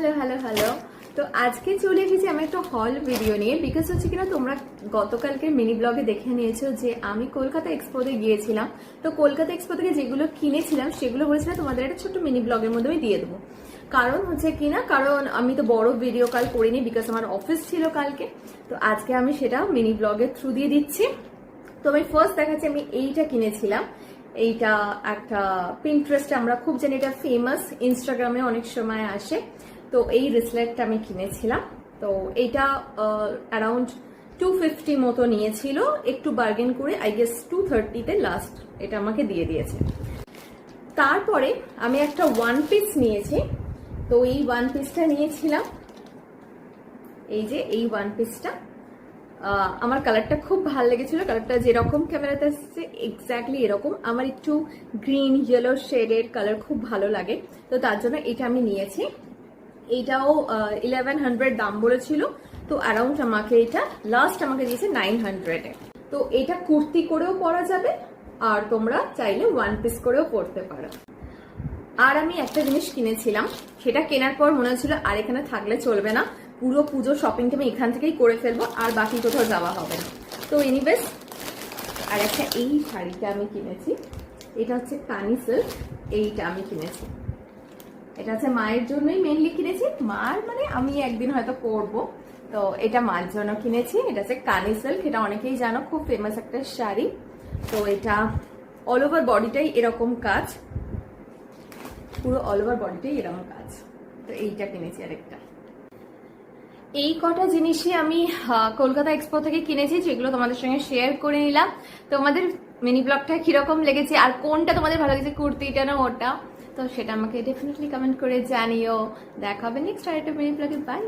Hello hello hello. তো আজকে চলে এসেছি আমি একটা হল ভিডিও নিয়ে, বিকজ হচ্ছে কিনা তোমরা গতকালকে মিনি ব্লগে দেখে নিয়েছো যে আমি কলকাতা এক্সপোতে গিয়েছিলাম। তো কলকাতা এক্সপো থেকে যেগুলো কিনেছিলাম সেগুলো বলেছিলাম তোমাদের একটা ছোট্ট মিনি ব্লগের মধ্যে আমি দিয়ে দেবো। কারণ হচ্ছে কিনা, কারণ আমি তো বড় ভিডিও কল করিনি, বিকজ আমার অফিস ছিল কালকে। তো আজকে আমি সেটা মিনি ব্লগের থ্রু দিয়ে দিচ্ছি। তো আমি ফার্স্ট দেখাচ্ছি, আমি এইটা কিনেছিলাম। এইটা একটা পিন্টারেস্টে আমরা খুব জানি, এটা ফেমাস, ইনস্টাগ্রামে অনেক সময় আসে। তো এই রিসলেটটা আমি কিনেছিলাম। তো এইটা অ্যারাউন্ড 250 মতো নিয়েছিল, একটু বার্গেন করে আই গেস 230-তে লাস্ট এটা আমাকে দিয়ে দিয়েছে। তারপরে আমি একটা ওয়ান পিস নিয়েছি। তো এই ওয়ান পিসটা নিয়েছিলাম, এই যে এই ওয়ান পিসটা। আমার কালারটা খুব ভালো লেগেছিল, কালারটা যেরকম ক্যামেরাতে আসছে এক্স্যাক্টলি এরকম। আমার একটু গ্রিন ইয়েলো শেডের কালার খুব ভালো লাগে, তো তার জন্য এটা আমি নিয়েছি। এইটাও 1100 দাম বলেছিল, তো অ্যারাউন্ড আমাকে এটা লাস্ট আমাকে দিয়েছে 900-এ। তো এটা কুর্তি করেও পরা যাবে, আর তোমরা চাইলে ওয়ান পিস করেও পরতে পারো। আর আমি একটা জিনিস কিনেছিলাম, সেটা কেনার পর মনে হচ্ছিল আর এখানে থাকলে চলবে না, পুরো পুজো শপিংটা আমি এখান থেকেই করে ফেলবো, আর বাকি কোথাও যাওয়া হবে না। তো এনিওয়েজ, আর একটা এই শাড়িটা আমি কিনেছি, এটা হচ্ছে কানি সিল্ক। এইটা আমি কিনেছি, এটা হচ্ছে মায়ের জন্যই মেনলি কিনেছি। মার মানে আমি একদিন হয়তো পরবো, তো এটা মার জন্য কিনেছি। এটা হচ্ছে কানি সিল্ক, এটা অনেকেই জানো, খুব ফেমাস একটা শাড়ি। তো এটা অল ওভার বডিটাই এরকম কাজ, পুরো অল ওভার বডিটাই এরকম কাজ। তো এইটা কিনেছি আরেকটা। এই কটা জিনিসই আমি কলকাতা এক্সপো থেকে কিনেছি, যেগুলো তোমাদের সঙ্গে শেয়ার করে নিলাম। তোমাদের মিনি ব্লগটা কিরকম লেগেছে, আর কোনটা তোমাদের ভালো লেগেছে, কুর্তিটা না ওটা, তো সেটা আমাকে ডেফিনেটলি কমেন্ট করে জানিও। দেখা হবে নেক্সট আরেকটা মিনি ব্লগে। বাই।